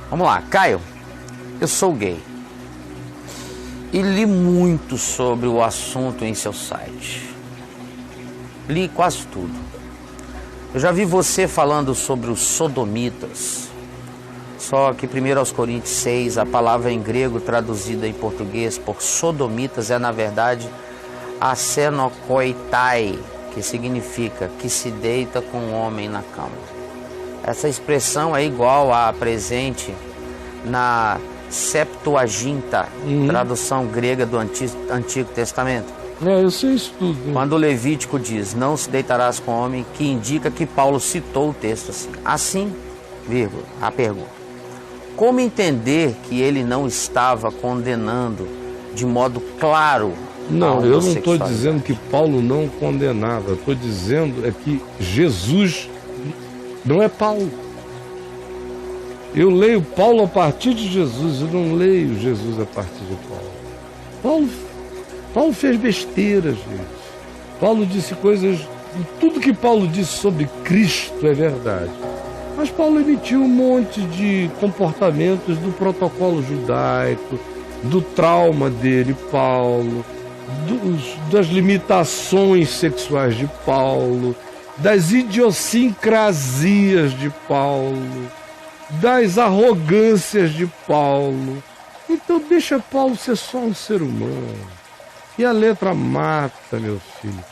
Vamos lá, Caio, eu sou gay e li muito sobre o assunto em seu site. Li quase tudo. Eu já vi você falando sobre os sodomitas. Só que 1 aos Coríntios 6, a palavra em grego traduzida em português por sodomitas é na verdade asenokoitai, que significa que se deita com o homem na cama. Essa expressão é igual à presente na Septuaginta, tradução grega do Antigo Testamento. Eu sei isso tudo. Quando o Levítico diz, não se deitarás com homem, que indica que Paulo citou o texto assim. Assim, vírgula, a pergunta. Como entender que ele não estava condenando de modo claro? Não, eu não estou dizendo que Paulo não condenava. Estou dizendo é que Jesus não é Paulo. Eu leio Paulo a partir de Jesus, eu não leio Jesus a partir de Paulo. Paulo fez besteiras, gente. Paulo disse coisas... Tudo que Paulo disse sobre Cristo é verdade. Mas Paulo emitiu um monte de comportamentos do protocolo judaico, do trauma dele, Paulo, das limitações sexuais de Paulo, das idiosincrasias de Paulo, das arrogâncias de Paulo. Então deixa Paulo ser só um ser humano. E a letra mata, meu filho.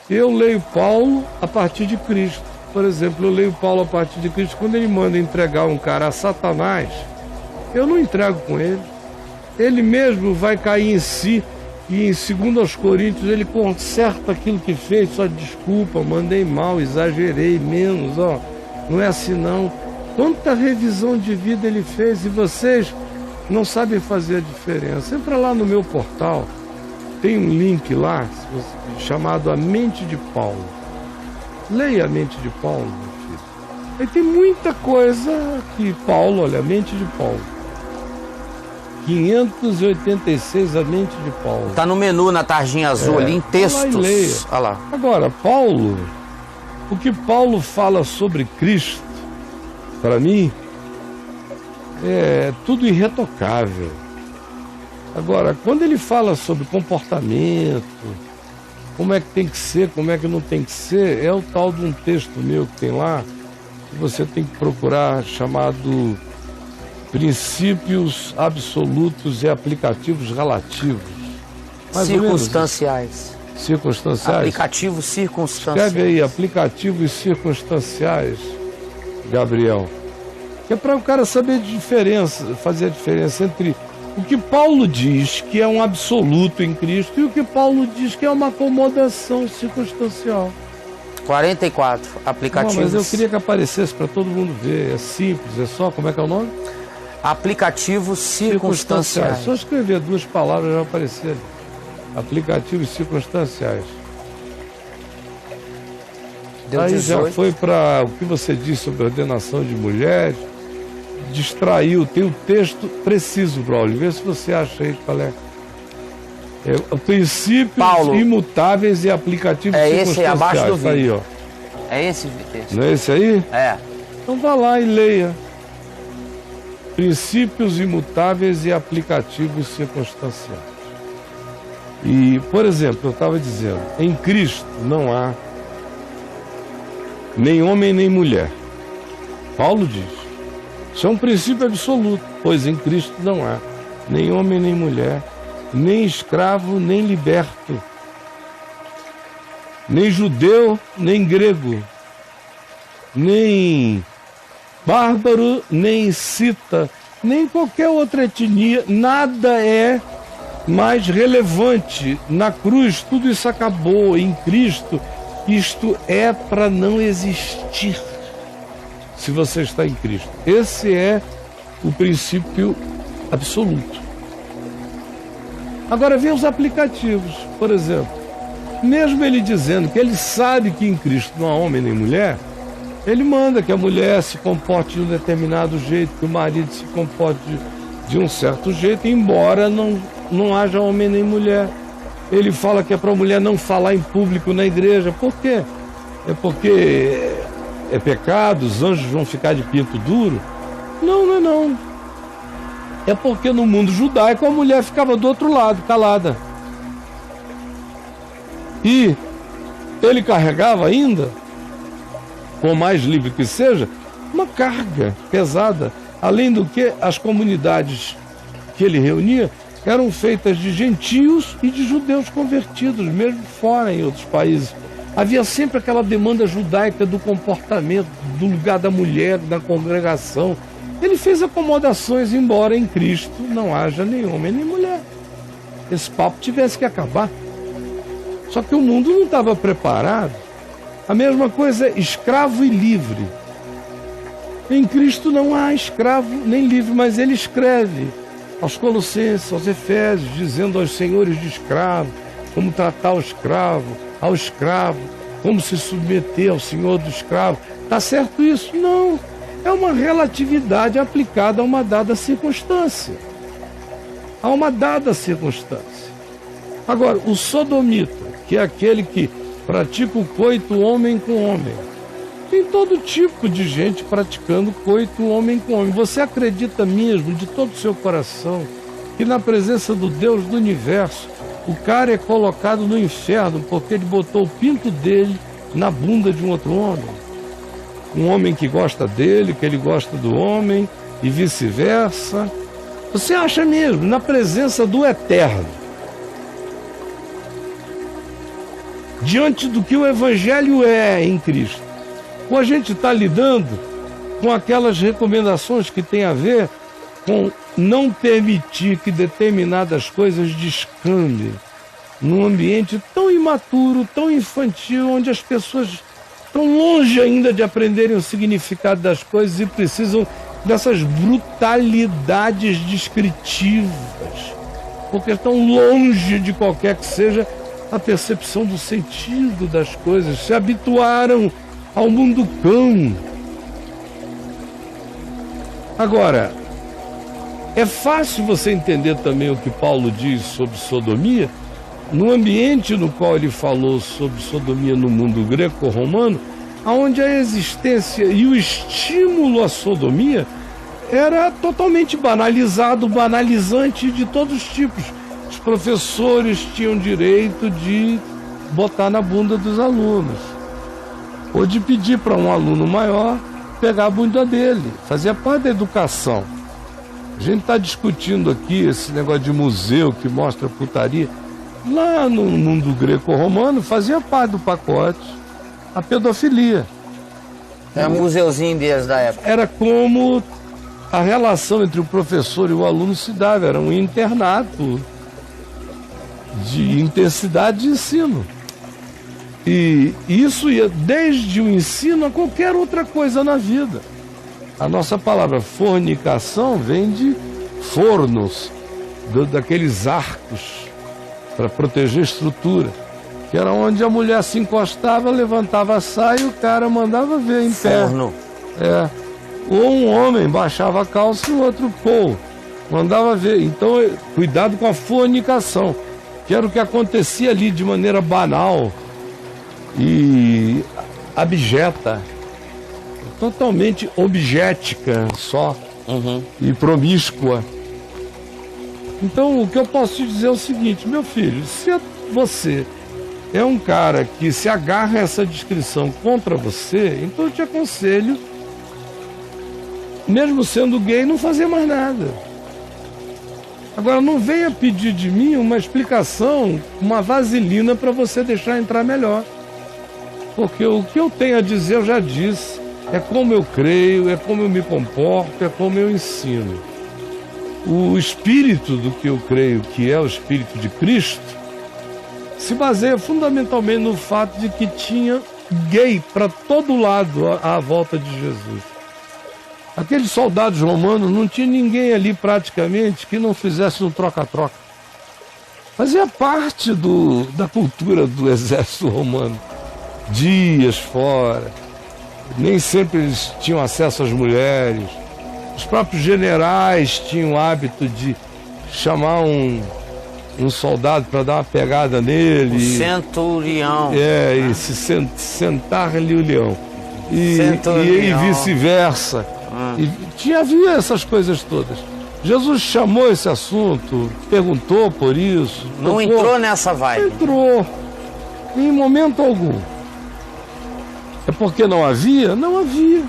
Eu leio Paulo a partir de Cristo. Por exemplo, eu leio Paulo a partir de Cristo. Quando ele manda entregar um cara a Satanás, eu não entrego com ele. Ele mesmo vai cair em si. E em 2 Coríntios ele conserta aquilo que fez. Só desculpa, mandei mal, exagerei, menos. Não é assim não. Quanta revisão de vida ele fez e vocês não sabem fazer a diferença. Entra lá no meu portal. Tem um link lá chamado A Mente de Paulo. Leia A Mente de Paulo, meu filho. Aí tem muita coisa que Paulo, olha, A Mente de Paulo. 586, A Mente de Paulo. Tá no menu, na tarjinha azul, ali em textos. Leia. Olha lá. Agora, Paulo, o que Paulo fala sobre Cristo, para mim, é tudo irretocável. Agora, quando ele fala sobre comportamento, como é que tem que ser, como é que não tem que ser, é o tal de um texto meu que tem lá, que você tem que procurar, chamado Princípios Absolutos e Aplicativos Relativos. Circunstanciais. Circunstanciais? Aplicativos circunstanciais. Escreve aí, aplicativos circunstanciais, Gabriel. Que é para o cara saber a diferença, fazer a diferença entre o que Paulo diz que é um absoluto em Cristo e o que Paulo diz que é uma acomodação circunstancial. 44 aplicativos. Não, mas eu queria que aparecesse para todo mundo ver. É simples, é só, como é que é o nome? Aplicativos circunstanciais. Só escrever 2 palavras já vai aparecer. Aplicativos circunstanciais. Deu Aí 18. já foi para o que você disse sobre ordenação de mulheres. Distraiu, tem o texto preciso, Braulio. Vê se você acha aí qual é. Princípios Paulo, imutáveis e aplicativos circunstanciais. Esse aí, abaixo do vídeo. Aí, ó. É esse texto. Não é esse aí? É. Então vá lá e leia. Princípios imutáveis e aplicativos circunstanciais. E, por exemplo, eu estava dizendo, em Cristo não há nem homem nem mulher. Paulo diz. Isso é um princípio absoluto, pois em Cristo não há nem homem nem mulher, nem escravo nem liberto, nem judeu nem grego, nem bárbaro nem cita, nem qualquer outra etnia. Nada é mais relevante. Na cruz tudo isso acabou. Em Cristo isto é para não existir. Se você está em Cristo. Esse é o princípio absoluto. Agora vem os aplicativos. Por exemplo, mesmo ele dizendo que ele sabe que em Cristo não há homem nem mulher, ele manda que a mulher se comporte de um determinado jeito, que o marido se comporte de um certo jeito, embora não haja homem nem mulher. Ele fala que é para a mulher não falar em público na igreja. Por quê? É porque é pecado, os anjos vão ficar de pinto duro? Não, não é não. É porque no mundo judaico a mulher ficava do outro lado, calada. E ele carregava ainda, por mais livre que seja, uma carga pesada. Além do que, as comunidades que ele reunia eram feitas de gentios e de judeus convertidos, mesmo fora em outros países. Havia sempre aquela demanda judaica do comportamento, do lugar da mulher, da congregação. Ele fez acomodações, embora em Cristo não haja nem homem nem mulher. Esse papo tivesse que acabar. Só que o mundo não estava preparado. A mesma coisa é escravo e livre. Em Cristo não há escravo nem livre, mas ele escreve aos Colossenses, aos Efésios, dizendo aos senhores de escravo, como tratar o escravo, ao escravo, como se submeter ao senhor do escravo. Está certo isso? Não. É uma relatividade aplicada a uma dada circunstância. A uma dada circunstância. Agora, o sodomita, que é aquele que pratica o coito homem com homem, tem todo tipo de gente praticando coito homem com homem. Você acredita mesmo, de todo o seu coração, que na presença do Deus do universo, o cara é colocado no inferno porque ele botou o pinto dele na bunda de um outro homem? Um homem que gosta dele, que ele gosta do homem, e vice-versa. Você acha mesmo, na presença do Eterno, diante do que o Evangelho é em Cristo, ou a gente está lidando com aquelas recomendações que tem a ver com não permitir que determinadas coisas descambem num ambiente tão imaturo, tão infantil, onde as pessoas estão longe ainda de aprenderem o significado das coisas e precisam dessas brutalidades descritivas, porque estão longe de qualquer que seja a percepção do sentido das coisas, se habituaram ao mundo cão. Agora, é fácil você entender também o que Paulo diz sobre sodomia, no ambiente no qual ele falou sobre sodomia no mundo greco-romano, onde a existência e o estímulo à sodomia era totalmente banalizado, banalizante de todos os tipos. Os professores tinham direito de botar na bunda dos alunos, ou de pedir para um aluno maior pegar a bunda dele. Fazia parte da educação. A gente está discutindo aqui esse negócio de museu que mostra putaria. Lá no mundo greco-romano fazia parte do pacote a pedofilia. É um museuzinho deles da época. Era como a relação entre o professor e o aluno se dava. Era um internato de intensidade de ensino. E isso ia desde o ensino a qualquer outra coisa na vida. A nossa palavra fornicação vem de fornos, daqueles arcos para proteger a estrutura, que era onde a mulher se encostava, levantava a saia e o cara mandava ver em pé. Forno. É. Ou um homem baixava a calça e o outro pô, mandava ver. Então, cuidado com a fornicação, que era o que acontecia ali de maneira banal e abjeta, totalmente objetica só, e promíscua. Então, o que eu posso te dizer é o seguinte, meu filho, se você é um cara que se agarra a essa descrição contra você, então eu te aconselho, mesmo sendo gay, não fazer mais nada. Agora, não venha pedir de mim uma explicação, uma vaselina para você deixar entrar melhor. Porque o que eu tenho a dizer eu já disse, é como eu creio, é como eu me comporto, é como eu ensino. O espírito do que eu creio, que é o espírito de Cristo, se baseia fundamentalmente no fato de que tinha gay para todo lado à volta de Jesus. Aqueles soldados romanos, não tinha ninguém ali praticamente que não fizesse um troca-troca. Fazia parte da cultura do exército romano. Dias fora, nem sempre eles tinham acesso às mulheres. Os próprios generais tinham o hábito de chamar um soldado para dar uma pegada nele. O centurião. E se sentar-lhe o leão. E vice-versa. E havia essas coisas todas. Jesus chamou esse assunto, perguntou por isso. Não entrou nessa vibe. Entrou. Em momento algum. É porque não havia? Não havia.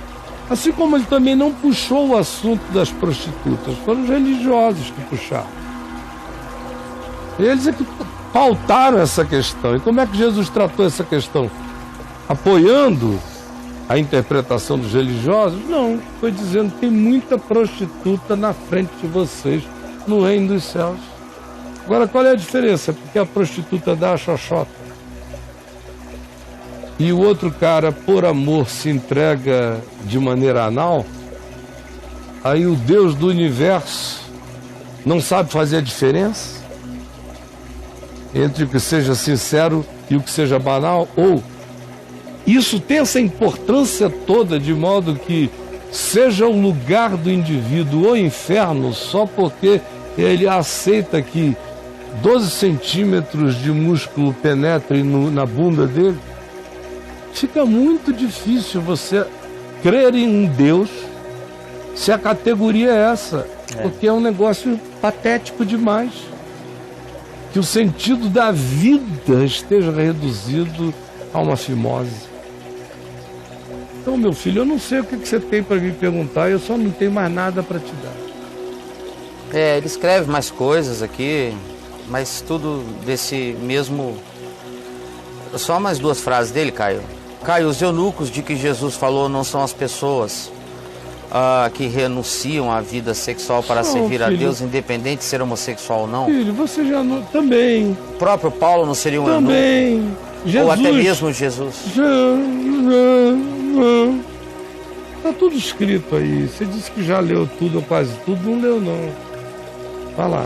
Assim como ele também não puxou o assunto das prostitutas. Foram os religiosos que puxaram. Eles é que pautaram essa questão. E como é que Jesus tratou essa questão? Apoiando a interpretação dos religiosos? Não. Foi dizendo que tem muita prostituta na frente de vocês no reino dos céus. Agora, qual é a diferença? Porque a prostituta dá a xoxota. E o outro cara, por amor, se entrega de maneira anal, aí o Deus do universo não sabe fazer a diferença entre o que seja sincero e o que seja banal? Ou isso tem essa importância toda de modo que seja o lugar do indivíduo o inferno só porque ele aceita que 12 centímetros de músculo penetrem na bunda dele? Fica muito difícil você crer em um Deus se a categoria é essa, porque é um negócio patético demais. Que o sentido da vida esteja reduzido a uma fimose. Então, meu filho, eu não sei o que você tem para me perguntar, eu só não tenho mais nada para te dar. Ele escreve mais coisas aqui, mas tudo desse mesmo... Só mais duas frases dele, Caio. Caio, os eunucos de que Jesus falou não são as pessoas que renunciam à vida sexual para servir a Deus, independente de ser homossexual ou não? Filho, você já não... Também. O próprio Paulo não seria um eunuco? Também. Jesus. Ou até mesmo Jesus? Está tudo escrito aí. Você disse que já leu tudo ou quase tudo. Não leu, não. Vai lá.